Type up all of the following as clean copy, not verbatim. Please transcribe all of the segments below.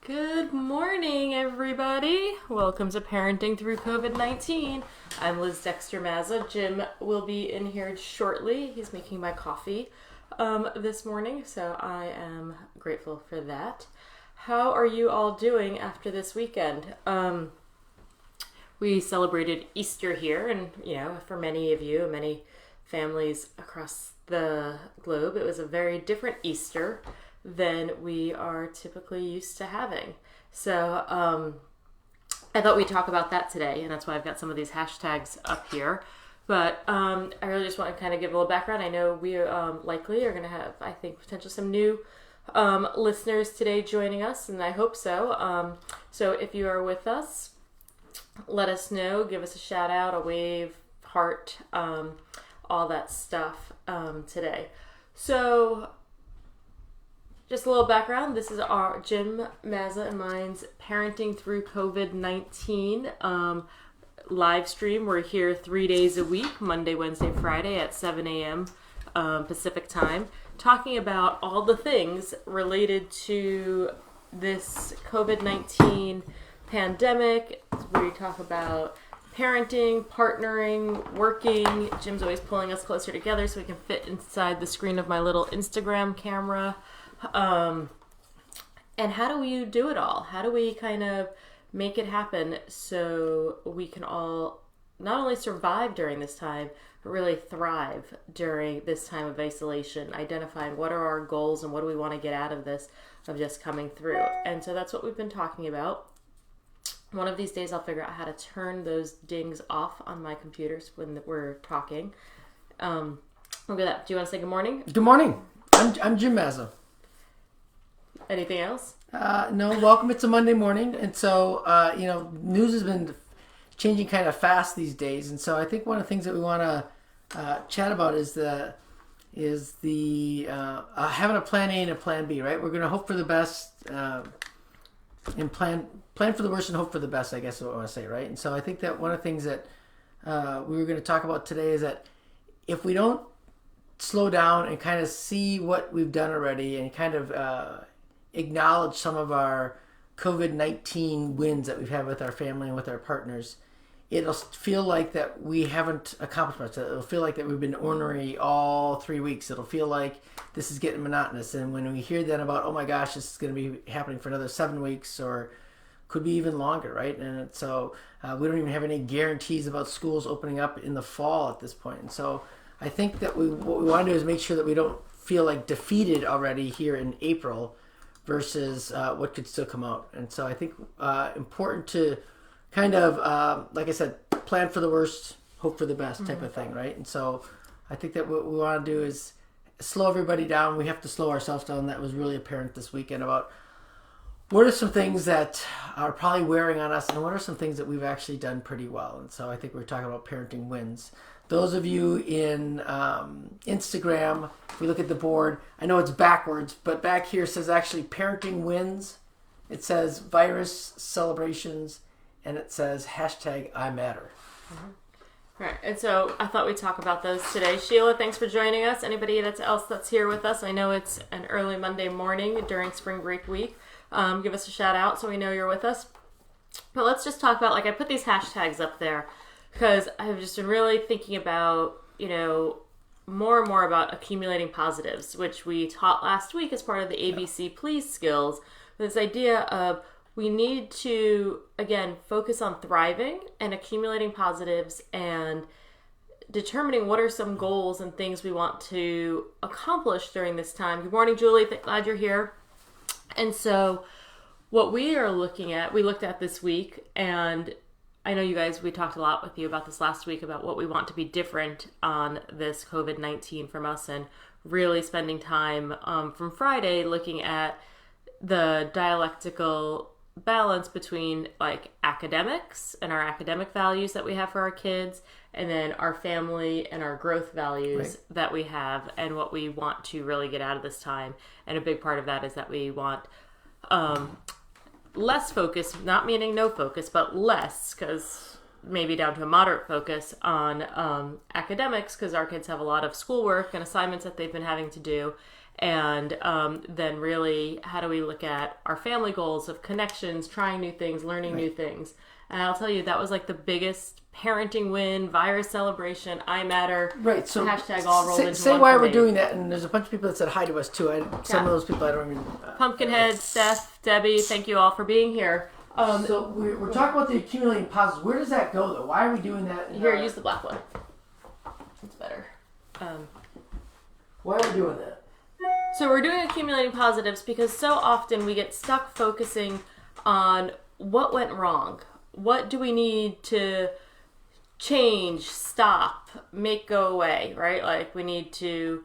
Good morning, everybody. Welcome to Parenting Through COVID-19. I'm Liz Dexter-Mazza. Jim will be in here shortly. He's making my coffee this morning, so I am grateful for that. How are you all doing after this weekend? We celebrated Easter here, and for many of you, many families across the globe, it was a very different Easter than we are typically used to having. So I thought we'd talk about that today, and that's why I've got some of these hashtags up here. But I really just want to kind of give a little background. I know we likely are going to have, I think, potentially some new listeners today joining us, and I hope so. So if you are with us, let us know. Give us a shout out, a wave, heart, all that stuff today. So just a little background. This is our Jim Mazza and mine's Parenting Through COVID-19 live stream. We're here 3 days a week, Monday, Wednesday, Friday at 7 a.m. Pacific time, talking about all the things related to this COVID-19 pandemic. We talk about parenting, partnering, working. Jim's always pulling us closer together so we can fit inside the screen of my little Instagram camera. And how do we do it all? How do we kind of make it happen so we can all not only survive during this time, but really thrive during this time of isolation, identifying what are our goals and what do we want to get out of this, of just coming through. And so that's what we've been talking about. One of these days I'll figure out how to turn those dings off on my computers when we're talking. Look at that. Do you want to say good morning? Good morning. I'm Jim Mazza. Anything else? No, welcome. It's a Monday morning. And so, news has been changing kind of fast these days. And so I think one of the things that we want to chat about is the having a plan A and a plan B, right? We're going to hope for the best and plan for the worst and hope for the best, I guess is what I want to say, right? And so I think that one of the things that we were going to talk about today is that if we don't slow down and kind of see what we've done already and kind of acknowledge some of our COVID-19 wins that we've had with our family and with our partners, it'll feel like that we haven't accomplished much. It'll feel like that we've been ornery all 3 weeks. It'll feel like this is getting monotonous. And when we hear then about, oh my gosh, this is going to be happening for another 7 weeks or could be even longer, right? And so we don't even have any guarantees about schools opening up in the fall at this point. And so I think that what we want to do is make sure that we don't feel like defeated already here in April versus what could still come out. And so I think important to kind of, like I said, plan for the worst, hope for the best type of thing, right? And so I think that what we want to do is slow everybody down. We have to slow ourselves down. That was really apparent this weekend about what are some things that are probably wearing on us and what are some things that we've actually done pretty well. And so I think we're talking about parenting wins. Those of you in Instagram, if we look at the board, I know it's backwards, but back here says actually parenting wins. It says virus celebrations, and it says hashtag I matter. Mm-hmm. All right, and so I thought we'd talk about those today. Sheila, thanks for joining us. Anybody else that's here with us, I know it's an early Monday morning during spring break week. Give us a shout out so we know you're with us. But let's just talk about, I put these hashtags up there because I've just been really thinking about, more and more about accumulating positives, which we taught last week as part of the ABC Please skills. This idea of we need to, again, focus on thriving and accumulating positives and determining what are some goals and things we want to accomplish during this time. Good morning, Julie. Glad you're here. And so what we are looking at, we looked at this week, and I know you guys, we talked a lot with you about this last week about what we want to be different on this COVID-19 from us, and really spending time from Friday looking at the dialectical balance between academics and our academic values that we have for our kids, and then our family and our growth values that we have and what we want to really get out of this time. And a big part of that is that we want less focus, not meaning no focus, but less, because maybe down to a moderate focus on academics, because our kids have a lot of schoolwork and assignments that they've been having to do, And then really, how do we look at our family goals of connections, trying new things, learning new things? And I'll tell you, that was like the biggest parenting win, virus celebration, I matter. Right. So hashtag all rolled into say one why for we're me. doing that, and there's a bunch of people that said hi to us too. Some of those people I don't even. Pumpkinhead, Steph, Debbie, thank you all for being here. So we're talking about the accumulating positives. Where does that go though? Why are we doing that? Here, use the black one. It's better. Why are we doing that? So we're doing accumulating positives because so often we get stuck focusing on what went wrong. What do we need to change, stop, make go away, right? Like we need to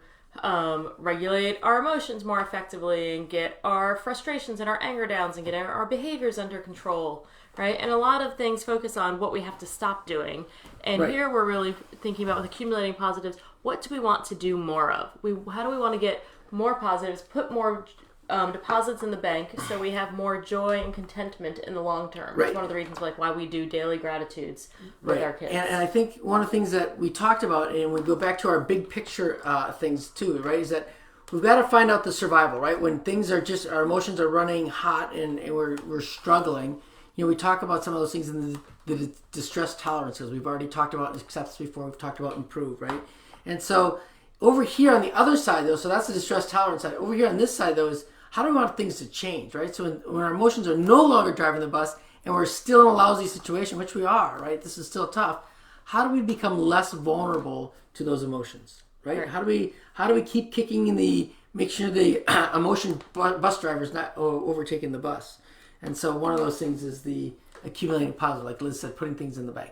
regulate our emotions more effectively and get our frustrations and our anger down and get our behaviors under control, right? And a lot of things focus on what we have to stop doing. And here we're really thinking about with accumulating positives, what do we want to do more of? How do we want to get more positives, put more deposits in the bank so we have more joy and contentment in the long term. That's one of the reasons why we do daily gratitudes with our kids. And I think one of the things that we talked about, and we go back to our big picture things too, right, is that we've got to find out the survival, right? When things are just, our emotions are running hot and we're struggling, we talk about some of those things in the distress tolerances. We've already talked about acceptance before, we've talked about improve, right? And so over here on the other side though, so that's the distress tolerance side. Over here on this side though is, how do we want things to change, right? So when our emotions are no longer driving the bus and we're still in a lousy situation, which we are, right? This is still tough. How do we become less vulnerable to those emotions, right? How do we keep kicking in make sure the emotion bus driver is not overtaking the bus? And so one of those things is the accumulating positive, like Liz said, putting things in the bank.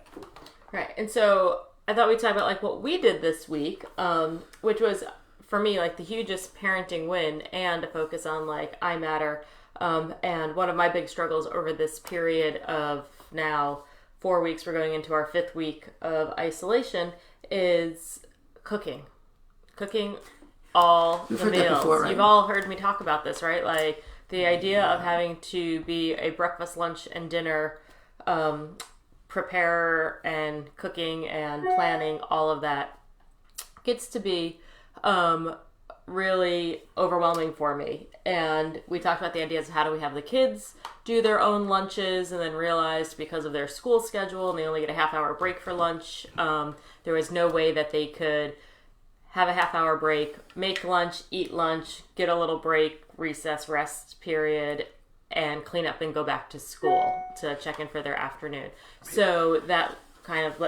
Right. And so I thought we'd talk about like what we did this week, which was, for me, like the hugest parenting win and a focus on like I matter. And one of my big struggles over this period of now 4 weeks, we're going into our 5th week of isolation, is cooking. Cooking all the meals. Before, right? You've all heard me talk about this, right? Like the idea of having to be a breakfast, lunch, and dinner preparer and cooking and planning, all of that gets to be really overwhelming for me. And we talked about the ideas of how do we have the kids do their own lunches, and then realized because of their school schedule and they only get a half-hour break for lunch, there was no way that they could have a half-hour break, make lunch, eat lunch, get a little break, recess, rest period, and clean up and go back to school to check in for their afternoon. So that kind of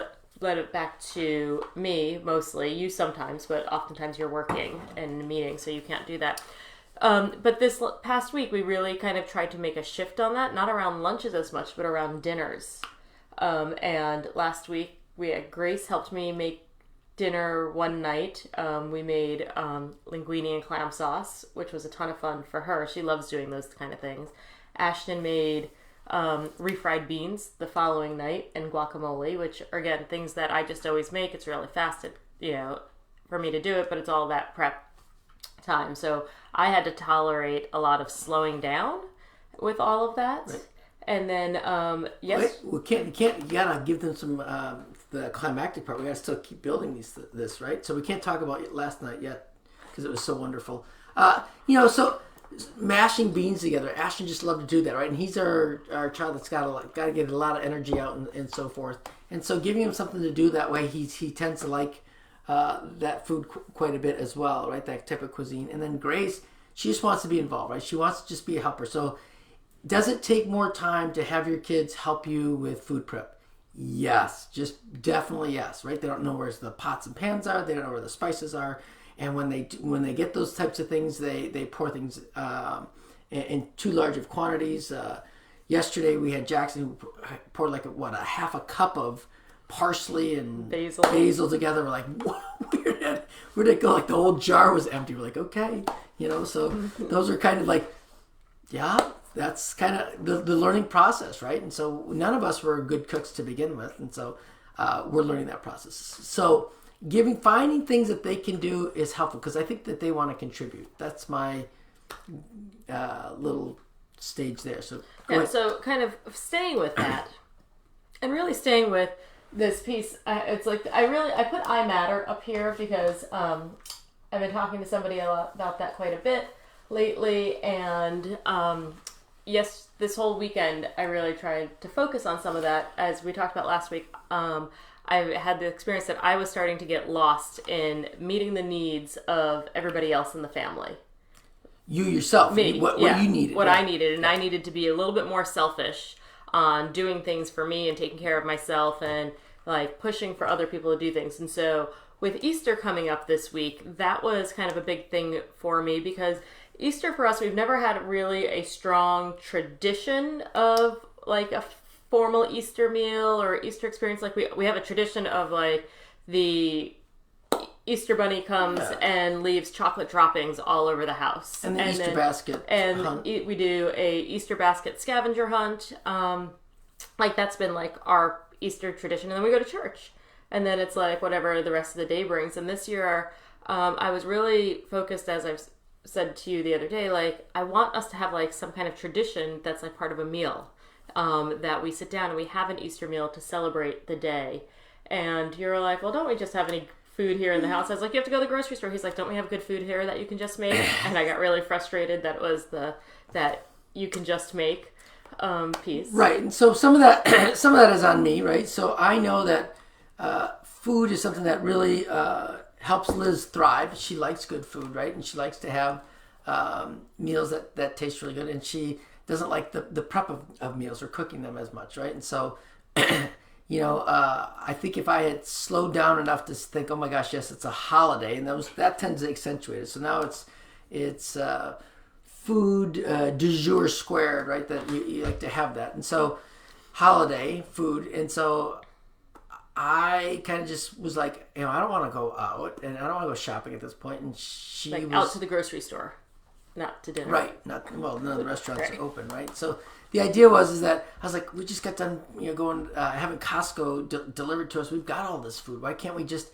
led it back to me mostly. You sometimes, but oftentimes you're working and in meetings, so you can't do that. But this past week, we really kind of tried to make a shift on that, not around lunches as much, but around dinners. And last week, Grace helped me make dinner one night. We made linguine and clam sauce, which was a ton of fun for her. She loves doing those kind of things. Ashton made refried beans the following night and guacamole, which are, again, things that I just always make. It's really fast, for me to do it, but it's all that prep time. So I had to tolerate a lot of slowing down with all of that. Right. And then, yes. Wait, you gotta give them some, the climactic part. We gotta still keep building this, right? So we can't talk about last night yet because it was so wonderful. So mashing beans together. Ashton just loved to do that, right? And he's our child that's got to get a lot of energy out and so forth. And so giving him something to do that way, he tends to like that food quite a bit as well, right? That type of cuisine. And then Grace, she just wants to be involved, right? She wants to just be a helper. So does it take more time to have your kids help you with food prep? Yes, just definitely yes, right? They don't know where the pots and pans are. They don't know where the spices are. And when they get those types of things, they pour things in too large of quantities. Yesterday we had Jackson who poured a half a cup of parsley and basil together. We're like, where'd it go? Like the whole jar was empty. We're like, okay, So those are kind of like, that's kind of the learning process, right? And so none of us were good cooks to begin with, and so we're learning that process. So finding things that they can do is helpful because I think that they want to contribute. That's my little stage there. So so kind of staying with that and really staying with this piece. It's like I put I matter up here because I've been talking to somebody about that quite a bit lately, and yes, this whole weekend I really tried to focus on some of that. As we talked about last week, I had the experience that I was starting to get lost in meeting the needs of everybody else in the family. You yourself, what you needed. What I needed, and I needed to be a little bit more selfish on doing things for me and taking care of myself and like pushing for other people to do things. And so with Easter coming up this week, that was kind of a big thing for me because Easter for us, we've never had really a strong tradition of like a formal Easter meal or Easter experience. Like we have a tradition of like the Easter bunny comes and leaves chocolate droppings all over the house. And the Easter basket hunt. We do a Easter basket scavenger hunt. Like that's been like our Easter tradition. And then we go to church. And then it's like whatever the rest of the day brings. And this year, I was really focused, as I've said to you the other day, like I want us to have like some kind of tradition that's like part of a meal. That we sit down and we have an Easter meal to celebrate the day. And you're like, well, don't we just have any food here in the house? I was like, you have to go to the grocery store. He's like, don't we have good food here that you can just make? And I got really frustrated that it was that you can just make piece. Right. And so some of that is on me, right? So I know that food is something that really helps Liz thrive. She likes good food, right? And she likes to have meals that taste really good. And she doesn't like the prep of meals or cooking them as much, right? And so I think if I had slowed down enough to think, oh my gosh, yes, it's a holiday, and that tends to accentuate it. So now it's food du jour squared, right? That you like to have that, and so holiday food, and so I kind of just was like, I don't want to go out, and I don't want to go shopping at this point. And she was out to the grocery store, not to dinner, right? None of the restaurants are open, right? So. The idea was that I was like, we just got done, going having Costco delivered to us. We've got all this food. Why can't we just?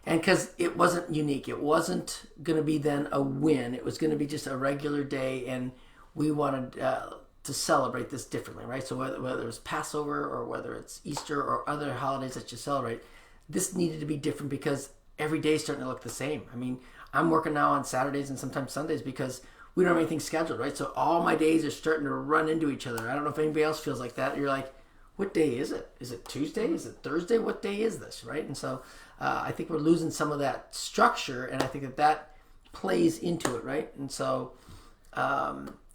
And because it wasn't unique, it wasn't going to be then a win. It was going to be just a regular day, and we wanted to celebrate this differently, right? So whether it's Passover or whether it's Easter or other holidays that you celebrate, this needed to be different because every day is starting to look the same. I mean, I'm working now on Saturdays and sometimes Sundays because we don't have anything scheduled, right? So all my days are starting to run into each other. I don't know if anybody else feels like that. You're like, what day is it? Is it Tuesday? Is it Thursday? What day is this, right? And so I think we're losing some of that structure, and I think that plays into it, right? And so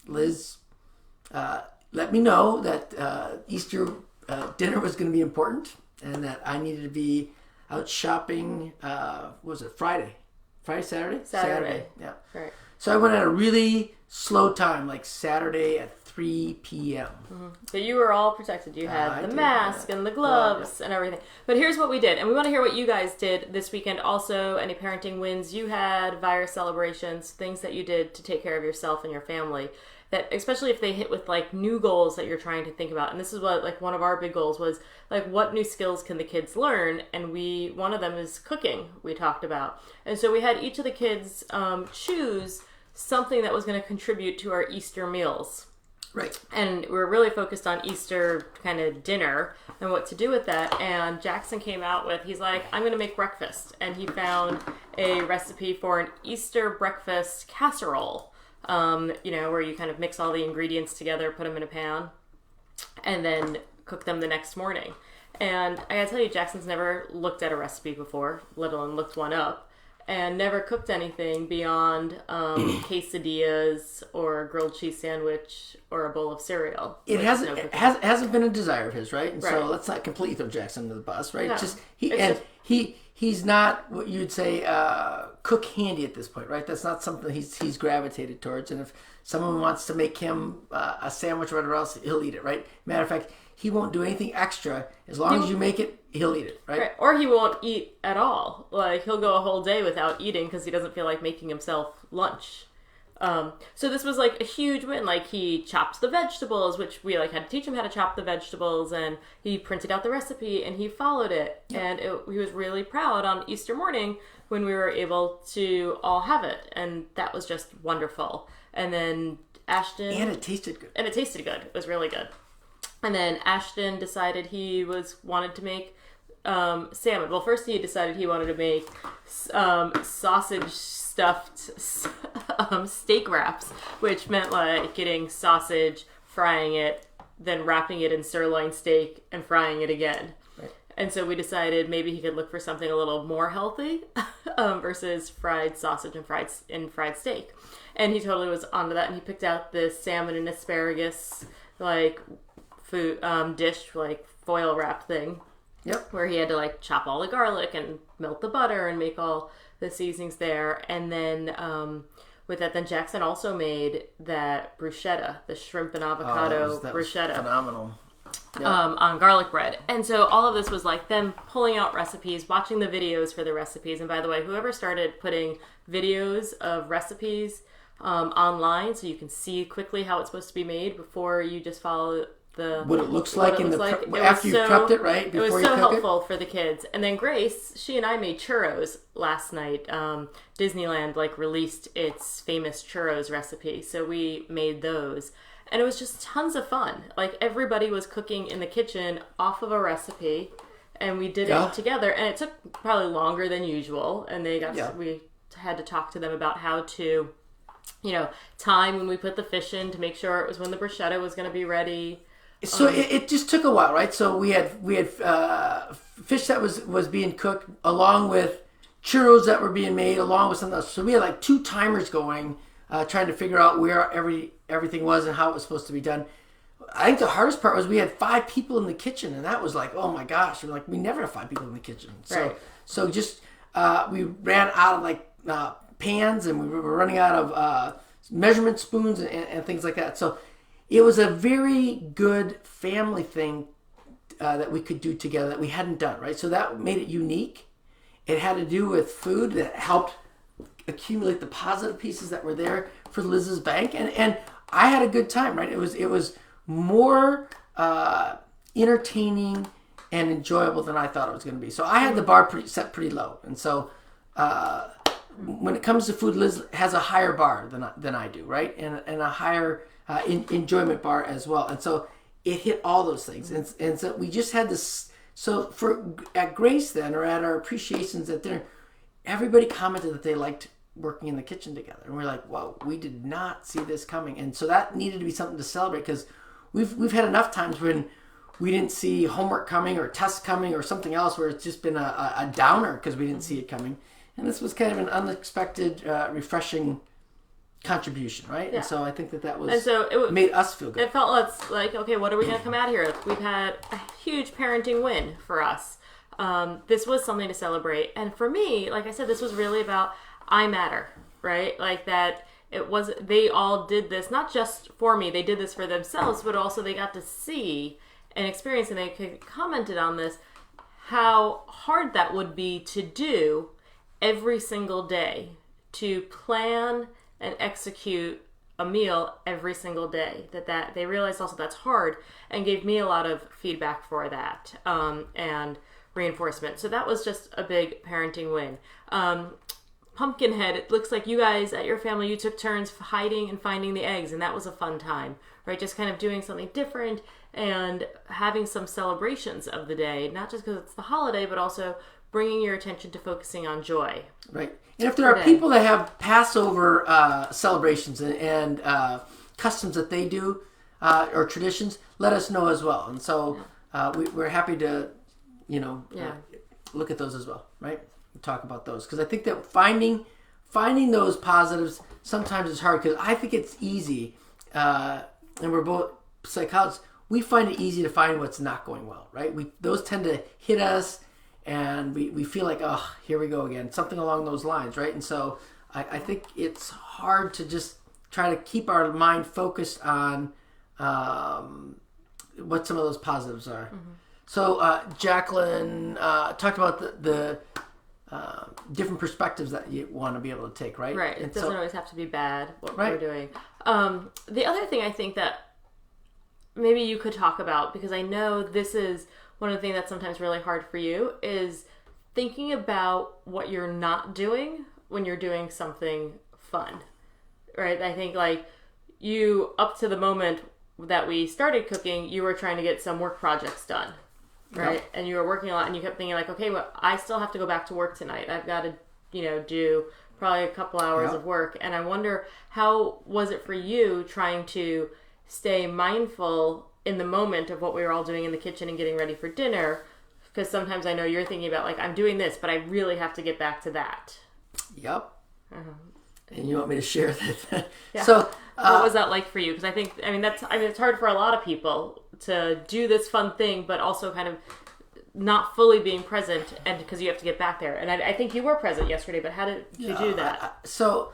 Liz let me know that Easter dinner was going to be important and that I needed to be out shopping, what was it, Friday, Saturday. Yeah. Right. So I went at a really slow time, like Saturday at 3 p.m. Mm-hmm. So you were all protected. You had the mask and the gloves and everything. But here's what we did. And we want to hear what you guys did this weekend. Also, any parenting wins you had, virus celebrations, things that you did to take care of yourself and your family. That, especially if they hit with like new goals that you're trying to think about. And this is what like one of our big goals was, like, what new skills can the kids learn? And one of them is cooking, we talked about. And so we had each of the kids choose something that was going to contribute to our Easter meals. Right. And we were really focused on Easter kind of dinner and what to do with that. And Jackson came out with, he's like, I'm going to make breakfast. And he found a recipe for an Easter breakfast casserole, where you kind of mix all the ingredients together, put them in a pan, and then cook them the next morning. And I gotta tell you, Jackson's never looked at a recipe before, let alone looked one up. And never cooked anything beyond quesadillas or a grilled cheese sandwich or a bowl of cereal. It hasn't been a desire of his, right? And so let's not completely throw Jackson under the bus, right? No, he's not what you'd say cook handy at this point, right? That's not something he's gravitated towards. And if someone wants to make him a sandwich or whatever else, he'll eat it, right? Matter of fact, he won't do anything extra as long as you make it. He'll eat it, right? Or he won't eat at all. Like, he'll go a whole day without eating because he doesn't feel like making himself lunch. So this was like a huge win. Like, he chopped the vegetables, which we like had to teach him how to chop the vegetables, and he printed out the recipe and he followed it. Yep. And he was really proud on Easter morning when we were able to all have it, and that was just wonderful. And then Ashton, and it tasted good. It was really good. And then Ashton decided he wanted to make salmon. Well, first he decided he wanted to make sausage stuffed steak wraps, which meant like getting sausage, frying it, then wrapping it in sirloin steak and frying it again. Right. And so we decided maybe he could look for something a little more healthy versus fried sausage and fried steak. And he totally was onto that, and he picked out this salmon and asparagus like food dish, like foil wrap thing. Yep. Where he had to like chop all the garlic and melt the butter and make all the seasonings there. And then with that, then Jackson also made that bruschetta, the shrimp and avocado that bruschetta. Was phenomenal. Yep. On garlic bread. And so all of this was like them pulling out recipes, watching the videos for the recipes. And by the way, whoever started putting videos of recipes online so you can see quickly how it's supposed to be made before you just follow what it looks like after you've prepped it, right? It was so helpful for the kids. And then Grace, she and I made churros last night. Disneyland like released its famous churros recipe, so we made those. And it was just tons of fun. Like everybody was cooking in the kitchen off of a recipe, and we did it together. And it took probably longer than usual. And we had to talk to them about how to, time when we put the fish in to make sure it was when the bruschetta was going to be ready. So it just took a while, right? So we had fish that was being cooked along with churros that were being made along with something else. So we had like 2 timers going, trying to figure out where everything was and how it was supposed to be done. I think the hardest part was we had 5 people in the kitchen, and that was like, oh my gosh, we're like, we never have 5 people in the kitchen. So right. So just we ran out of like pans, and we were running out of measurement spoons and things like that. So it was a very good family thing that we could do together that we hadn't done, right? So that made it unique. It had to do with food that helped accumulate the positive pieces that were there for Liz's Bank, and I had a good time, right? It was more entertaining and enjoyable than I thought it was going to be. So I had the bar set pretty low, and so when it comes to food, Liz has a higher bar than I do, right? And a higher enjoyment bar as well. And so it hit all those things. And so we just had this. So at Grace then, or at our appreciations at dinner, everybody commented that they liked working in the kitchen together. And we're like, whoa, we did not see this coming. And so that needed to be something to celebrate, because we've had enough times when we didn't see homework coming or tests coming or something else where it's just been a downer because we didn't see it coming. And this was kind of an unexpected, refreshing contribution, right? Yeah. And so I think that was, and so it made us feel good. It felt like, okay, what are we going to come out here? We've had a huge parenting win for us. This was something to celebrate. And for me, like I said, this was really about I matter, right? Like that they all did this, not just for me, they did this for themselves, but also they got to see and experience, and they commented on this, how hard that would be to do every single day, to plan and execute a meal every single day. That they realized also that's hard, and gave me a lot of feedback for that and reinforcement. So that was just a big parenting win. Pumpkinhead, it looks like you guys at your family, you took turns hiding and finding the eggs, and that was a fun time, right? Just kind of doing something different and having some celebrations of the day, not just because it's the holiday, but also bringing your attention to focusing on joy. Right. And if there are people that have Passover celebrations and customs that they do, or traditions, let us know as well. And so we're happy to, look at those as well, right? Talk about those, because I think that finding those positives sometimes is hard, because I think it's easy, and we're both psychologists. We find it easy to find what's not going well, right? Those tend to hit us, and we feel like, oh, here we go again, something along those lines, right? And so I think it's hard to just try to keep our mind focused on what some of those positives are. Mm-hmm. So Jacqueline talked about the different perspectives that you want to be able to take, right? Right. It doesn't always have to be bad, what we're doing. The other thing I think that maybe you could talk about, because I know this is one of the things that's sometimes really hard for you, is thinking about what you're not doing when you're doing something fun, right? I think like you, up to the moment that we started cooking, you were trying to get some work projects done, right? Yep. And you were working a lot, and you kept thinking like, okay, well, I still have to go back to work tonight. I've got to, do probably a couple hours of work. And I wonder, how was it for you trying to stay mindful in the moment of what we were all doing in the kitchen and getting ready for dinner? Because sometimes I know you're thinking about, like, I'm doing this, but I really have to get back to that. Yep. And you want me to share that? Yeah. So, what was that like for you? Because I think, it's hard for a lot of people to do this fun thing, but also kind of not fully being present, and because you have to get back there. And I think you were present yesterday, but how did you do that? So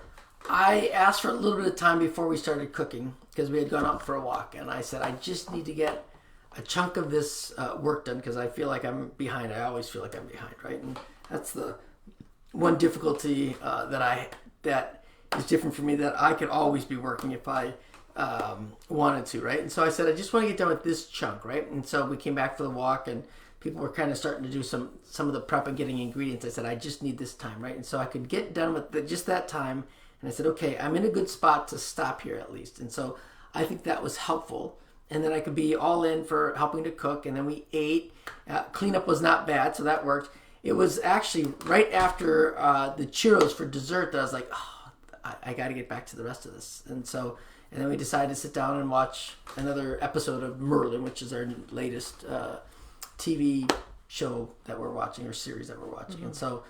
I asked for a little bit of time before we started cooking, because we had gone out for a walk, and I said, I just need to get a chunk of this work done, because I feel like I'm behind. I always feel like I'm behind, right? And that's the one difficulty that is different for me, that I could always be working if I wanted to, right? And so I said, I just want to get done with this chunk, right? And so we came back for the walk, and people were kind of starting to do some of the prep and getting ingredients. I said, I just need this time, right? And so I could get done with just that time. And I said, okay, I'm in a good spot to stop here at least. And so I think that was helpful. And then I could be all in for helping to cook. And then we ate. Cleanup was not bad, so that worked. It was actually right after the churros for dessert that I was like, oh, I got to get back to the rest of this. And then we decided to sit down and watch another episode of Merlin, which is our latest TV show that we're watching, or series that we're watching. And so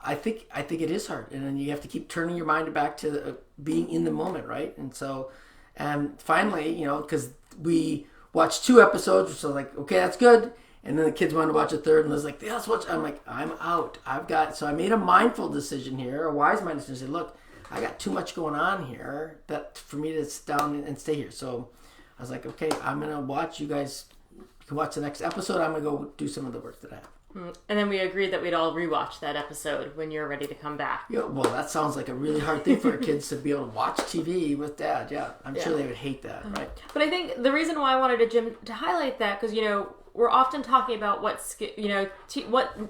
I think it is hard. And then you have to keep turning your mind back to being in the moment, right? And so, and finally, because we watched 2 episodes, so like, okay, that's good. And then the kids wanted to watch a third, and Liz like, yeah, let's watch. I'm like, I'm out. So I made a mindful decision here, a wise minded decision. Look, I got too much going on here that for me to sit down and stay here. So I was like, okay, I'm going to watch. You guys can watch the next episode. I'm going to go do some of the work that I have. And then we agreed that we'd all rewatch that episode when you're ready to come back. Yeah, well, that sounds like a really hard thing for our kids to be able to watch TV with Dad. Yeah, I'm sure they would hate that, right? But I think the reason why I wanted Jim to highlight that, because, we're often talking about what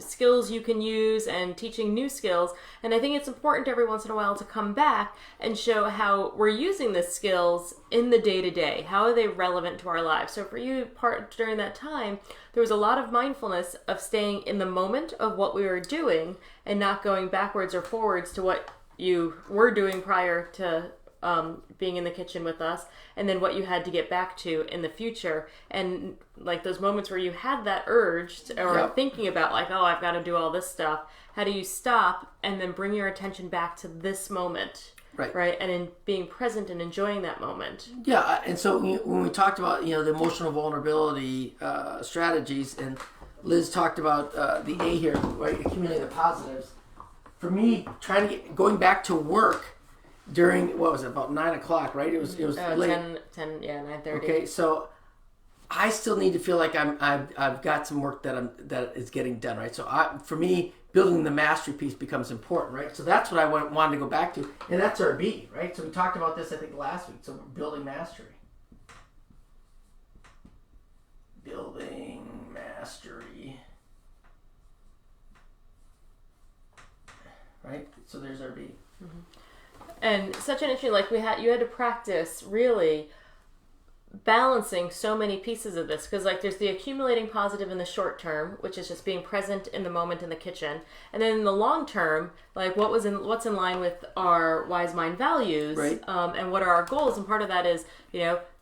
skills you can use and teaching new skills. And I think it's important every once in a while to come back and show how we're using the skills in the day-to-day. How are they relevant to our lives? So for you, during that time, there was a lot of mindfulness of staying in the moment of what we were doing and not going backwards or forwards to what you were doing prior to being in the kitchen with us, and then what you had to get back to in the future. And like those moments where you had that urge or thinking about like, oh, I've got to do all this stuff. How do you stop and then bring your attention back to this moment? Right. And in being present and enjoying that moment. Yeah. And so when we talked about, the emotional vulnerability strategies, and Liz talked about the A here, right? Accumulating the positives. For me, going back to work during, what was it, about 9 o'clock, right? It was late. 9:30. Okay, so I still need to feel like I've got some work that is getting done, right? So for me, building the mastery piece becomes important, right? So that's what I wanted to go back to, and that's our B, right? So we talked about this, I think, last week. So building mastery. Building mastery. Right? So there's our B. Mm-hmm. And such an issue, like you had to practice really balancing so many pieces of this, because like there's the accumulating positive in the short term, which is just being present in the moment in the kitchen, and then in the long term, like what's in line with our wise mind values, right. And what are our goals. And part of that is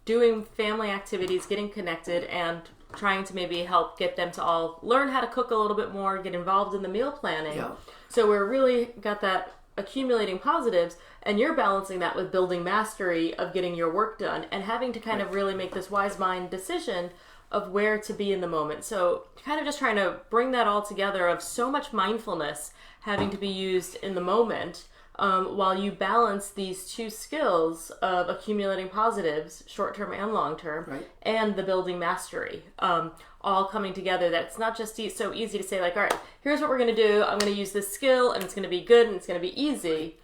doing family activities, getting connected, and trying to maybe help get them to all learn how to cook a little bit more, get involved in the meal planning. Yeah. So we're really got that accumulating positives, and you're balancing that with building mastery of getting your work done and having to kind of really make this wise mind decision of where to be in the moment. So kind of just trying to bring that all together of so much mindfulness having to be used in the moment, while you balance these 2 skills of accumulating positives, short-term and long-term, right. and the building mastery, all coming together. That's not just so easy to say like, all right, here's what we're going to do. I'm going to use this skill, and it's going to be good, and it's going to be easy,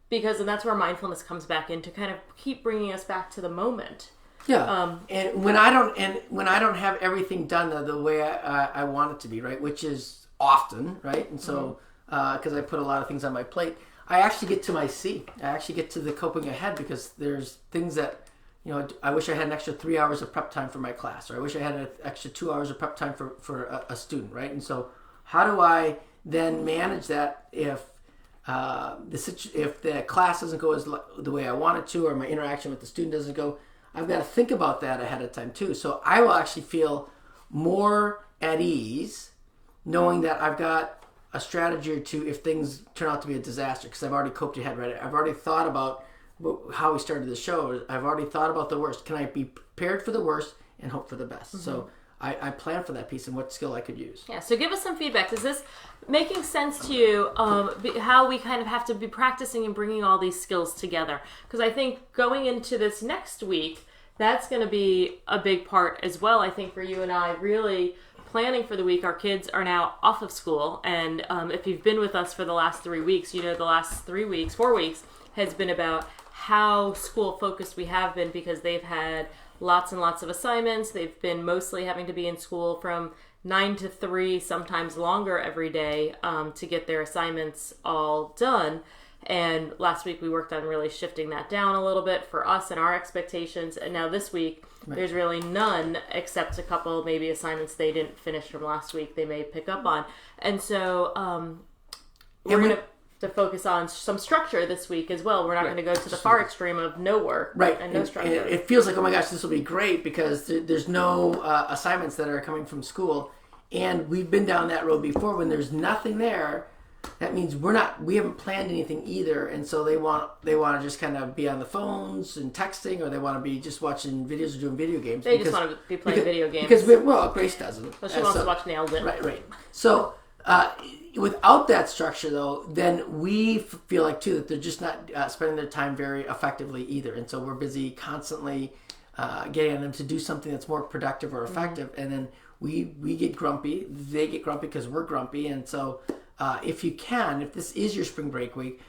because and that's where mindfulness comes back in, to kind of keep bringing us back to the moment. Yeah. And when I don't have everything done the way I want it to be, right, which is often, right, and so because I put a lot of things on my plate, I actually get to my C. I actually get to the coping ahead, because there's things that, I wish I had an extra 3 hours of prep time for my class, or I wish I had an extra 2 hours of prep time for a student, right? And so how do I then manage that if if the class doesn't go the way I want it to, or my interaction with the student doesn't go, I've got to think about that ahead of time too. So I will actually feel more at ease knowing that I've got a strategy or two if things turn out to be a disaster, because I've already coped ahead, right? I've already thought about how we started the show. I've already thought about the worst. Can I be prepared for the worst and hope for the best? Mm-hmm. So I plan for that piece and what skill I could use. Yeah, so give us some feedback. Is this making sense to you, how we kind of have to be practicing and bringing all these skills together? Because I think going into this next week, that's going to be a big part as well, I think, for you and I, really planning for the week. Our kids are now off of school, and if you've been with us for the last 3 weeks, you know the last 4 weeks has been about how school focused we have been, because they've had lots and lots of assignments. They've been mostly having to be in school from 9 to 3, sometimes longer every day, to get their assignments all done. And last week we worked on really shifting that down a little bit for us and our expectations. And now this week, there's really none except a couple maybe assignments they didn't finish from last week they may pick up on. And so we're going to focus on some structure this week as well. We're not going to go to the far extreme of no work and no structure. And it feels like, oh my gosh, this will be great because there's no assignments that are coming from school. And we've been down that road before. When there's nothing there, that means we haven't planned anything either. And so they want to just kind of be on the phones and texting, or they want to be just watching videos or doing video games. They just want to be playing video games. Because Grace doesn't. Well, she wants to watch Nailed It. Right. So without that structure, though, then we feel like, too, that they're just not spending their time very effectively either. And so we're busy constantly getting them to do something that's more productive or effective. Mm-hmm. And then we get grumpy. They get grumpy because we're grumpy. And so if this is your spring break week,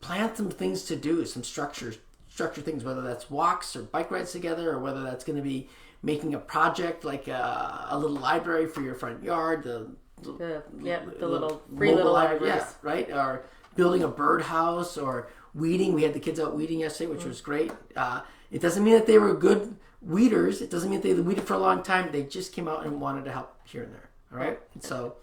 plan some things to do, some structure things, whether that's walks or bike rides together, or whether that's going to be making a project like a little library for your front yard, the little free little libraries. Yeah, right? Or building a birdhouse, or weeding. We had the kids out weeding yesterday, which was great. It doesn't mean that they were good weeders. It doesn't mean that they weeded for a long time. They just came out and wanted to help here and there. All right? And so,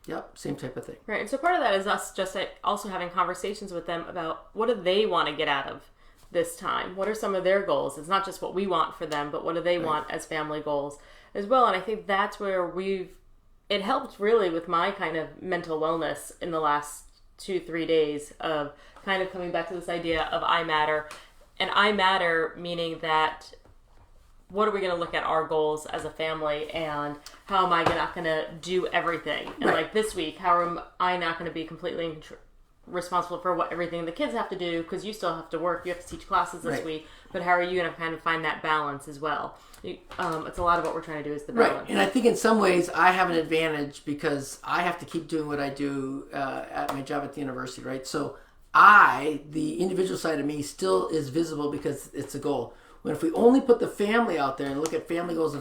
yep, same type of thing. Right. And so part of that is us just also having conversations with them about what do they want to get out of this time? What are some of their goals? It's not just what we want for them, but what do they want as family goals as well? And I think that's where it helped really with my kind of mental wellness in the last 2-3 days of kind of coming back to this idea of I matter. And I matter meaning that what are we going to look at our goals as a family, and how am I not going to do everything? And like this week, how am I not going to be completely responsible for everything the kids have to do, because you still have to work, you have to teach classes this week, but how are you going to kind of find that balance as well? It's a lot of what we're trying to do is the balance. Right, and I think in some ways I have an advantage because I have to keep doing what I do at my job at the university, right? So the individual side of me still is visible because it's a goal. When if we only put the family out there and look at family goals,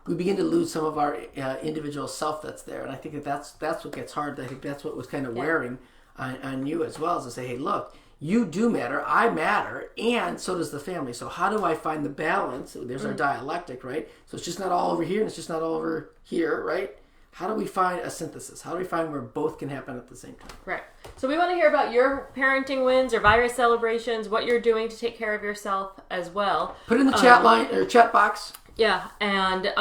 we begin to lose some of our individual self that's there. And I think that's what gets hard. I think that's what was kind of wearing on you as well, is to say, hey, look, you do matter, I matter, and so does the family. So how do I find the balance? There's our dialectic, right? So it's just not all over here and it's just not all over here, right? How do we find a synthesis? How do we find where both can happen at the same time? Right. So we want to hear about your parenting wins or virus celebrations, what you're doing to take care of yourself as well. Put it in the chat line or chat box. Yeah, and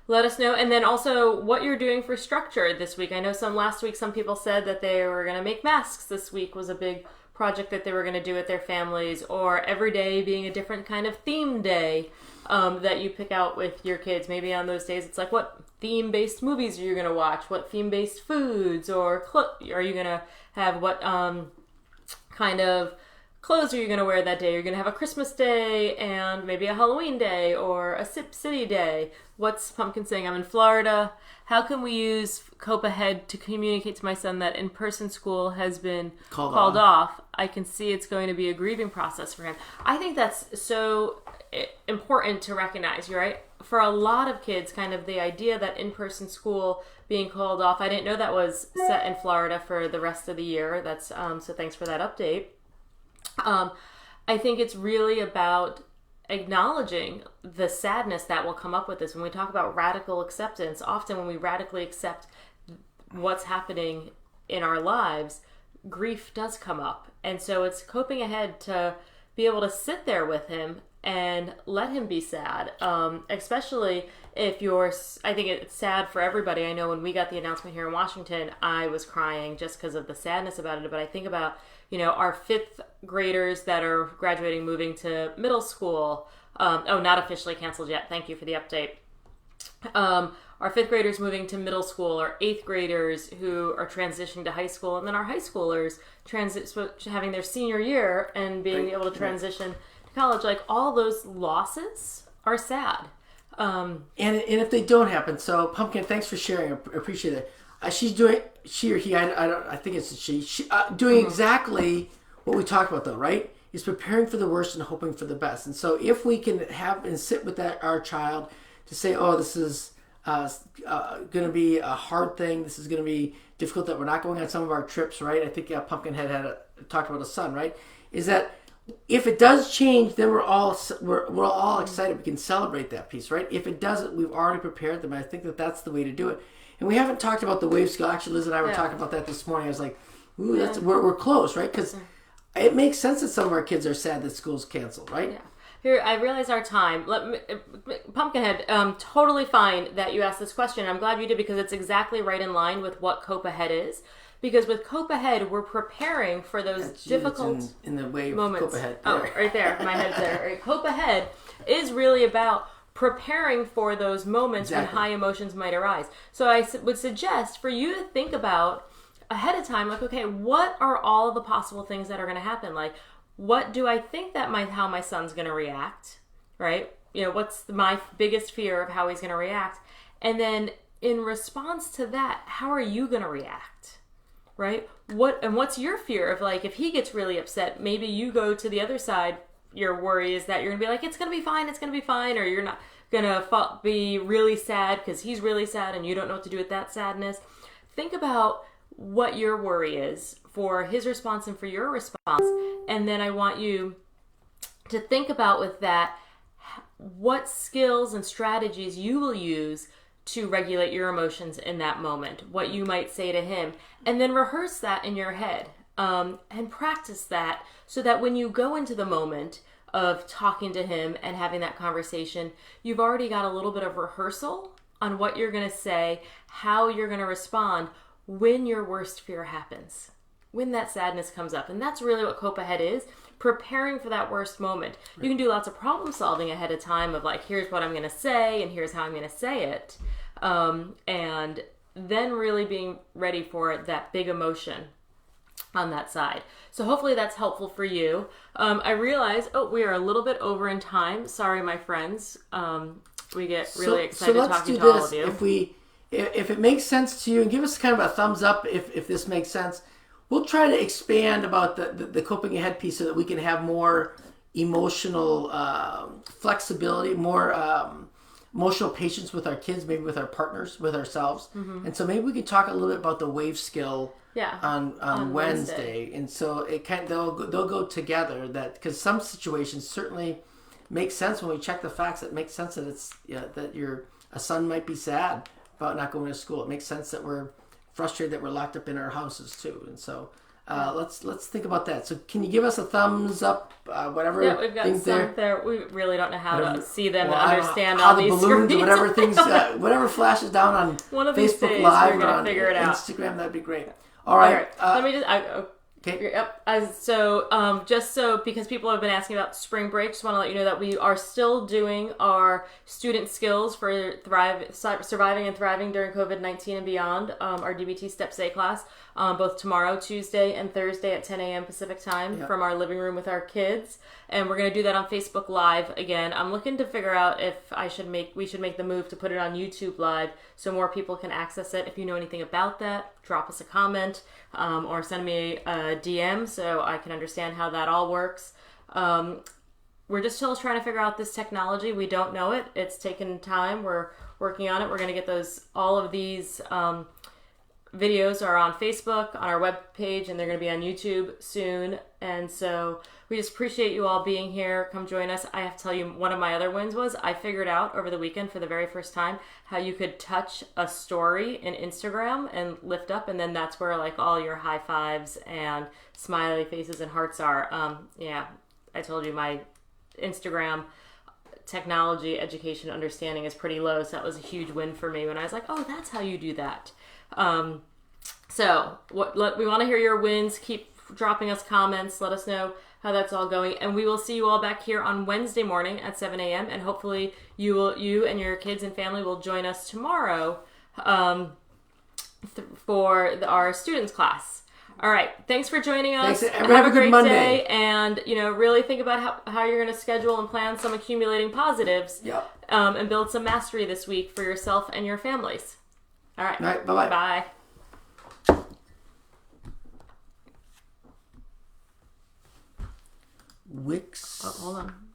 let us know. And then also what you're doing for structure this week. I know last week some people said that they were going to make masks this week was a big project that they were going to do with their families, or every day being a different kind of theme day that you pick out with your kids. Maybe on those days it's like, what theme-based movies are you going to watch? What theme-based foods or are you going to have? What kind of clothes are you going to wear that day? You're going to have a Christmas day and maybe a Halloween day or a Sip City day. What's Pumpkin saying? I'm in Florida. How can we use Cope Ahead to communicate to my son that in-person school has been called off? I can see it's going to be a grieving process for him. I think that's so important to recognize, right? For a lot of kids, kind of the idea that in-person school being called off, I didn't know that was set in Florida for the rest of the year. That's so thanks for that update. I think it's really about acknowledging the sadness that will come up with this. When we talk about radical acceptance, often when we radically accept what's happening in our lives, grief does come up. And so it's coping ahead to be able to sit there with him and let him be sad. Especially if I think it's sad for everybody. I know when we got the announcement here in Washington, I was crying just because of the sadness about it. But I think about, our fifth graders that are graduating, moving to middle school. Not officially canceled yet. Thank you for the update. Our fifth graders moving to middle school, our eighth graders who are transitioning to high school, and then our high schoolers having their senior year and being able to transition to college. Like, all those losses are sad. And if they don't happen, so Pumpkin, thanks for sharing. I appreciate it. She's doing, she or he, I think it's a she doing exactly what we talked about, though, right? Is preparing for the worst and hoping for the best. And so if we can have and sit with our child to say, oh, this is going to be a hard thing. This is going to be difficult that we're not going on some of our trips, right? I think Pumpkinhead talked about a son, right? Is that if it does change, then we're all excited. We can celebrate that piece, right? If it doesn't, we've already prepared them. I think that's the way to do it. And we haven't talked about the wave skill. Actually, Liz and I were talking about that this morning. I was like, ooh, we're close, right? Because it makes sense that some of our kids are sad that school's canceled, right? Yeah. Here, I realize our time. Pumpkinhead, totally fine that you asked this question. I'm glad you did, because it's exactly right in line with what Cope Ahead is. Because with Cope Ahead, we're preparing for those difficult in the wave moments. Cope Ahead. Oh, right there. My head's there. Right. Cope Ahead is really about preparing for those moments when high emotions might arise. So I would suggest for you to think about ahead of time, like, okay, what are all the possible things that are going to happen? Like, what do I think that how my son's going to react, right? What's my biggest fear of how he's going to react? And then in response to that, how are you going to react, right? What's your fear of, like, if he gets really upset, maybe you go to the other side. Your worry is that you're going to be like, it's going to be fine, or you're not going to be really sad because he's really sad and you don't know what to do with that sadness. Think about what your worry is for his response and for your response. And then I want you to think about with that, what skills and strategies you will use to regulate your emotions in that moment, what you might say to him, and then rehearse that in your head, and practice that so that when you go into the moment of talking to him and having that conversation, you've already got a little bit of rehearsal on what you're going to say, how you're going to respond when your worst fear happens, when that sadness comes up. And that's really what Cope Ahead is, preparing for that worst moment. Right. You can do lots of problem solving ahead of time of, like, here's what I'm going to say and here's how I'm going to say it. And then really being ready for that big emotion on that side. So hopefully that's helpful for you. I realize, we are a little bit over in time. Sorry, my friends. We get really excited talking to all of you. If it makes sense to you, and give us kind of a thumbs up if this makes sense, we'll try to expand about the coping ahead piece so that we can have more emotional flexibility, more emotional patience with our kids, maybe with our partners, with ourselves. Mm-hmm. And so maybe we could talk a little bit about the wave skill on Wednesday. And so it they'll go together, that because some situations certainly make sense when we check the facts. It makes sense that it's that a son might be sad about not going to school. It makes sense that we're frustrated that we're locked up in our houses too. And so let's think about that. So can you give us a thumbs up, whatever? Yeah, we've got some there. We really don't know how to see them and understand all these balloons, screens. Whatever things, whatever flashes down on one of these Facebook days, Live we're or gonna on figure it out. Instagram. That'd be great. All right. Let me just. Okay. Yep. Just so because people have been asking about spring break, just want to let you know that we are still doing our student skills for surviving and thriving during COVID-19 and beyond. Our DBT Steps A class, both tomorrow, Tuesday, and Thursday at 10 a.m. Pacific time from our living room with our kids, and we're going to do that on Facebook Live again. I'm looking to figure out if we should make the move to put it on YouTube Live so more people can access it. If you know anything about that, drop us a comment or send me a DM so I can understand how that all works. We're just still trying to figure out this technology. We don't know it. It's taken time. We're working on it. We're going to get all of these videos are on Facebook, on our webpage, and they're going to be on YouTube soon. And so we just appreciate you all being here. Come join us. I have to tell you, one of my other wins was I figured out over the weekend for the very first time how you could touch a story in Instagram and lift up, and then that's where like all your high fives and smiley faces and hearts are. Yeah, I told you my Instagram technology education understanding is pretty low, so that was a huge win for me when I was like, oh, that's how you do that. So we want to hear your wins. Keep dropping us comments. Let us know how that's all going, and we will see you all back here on Wednesday morning at 7 a.m. and hopefully you and your kids and family will join us tomorrow for our students class. All right. Thanks for joining us. Thanks. Have a great Monday. day. And, really think about how you're going to schedule and plan some accumulating positives. Yep. And build some mastery this week for yourself and your families. All right. All right. Bye-bye. Bye. Wix. Oh, hold on.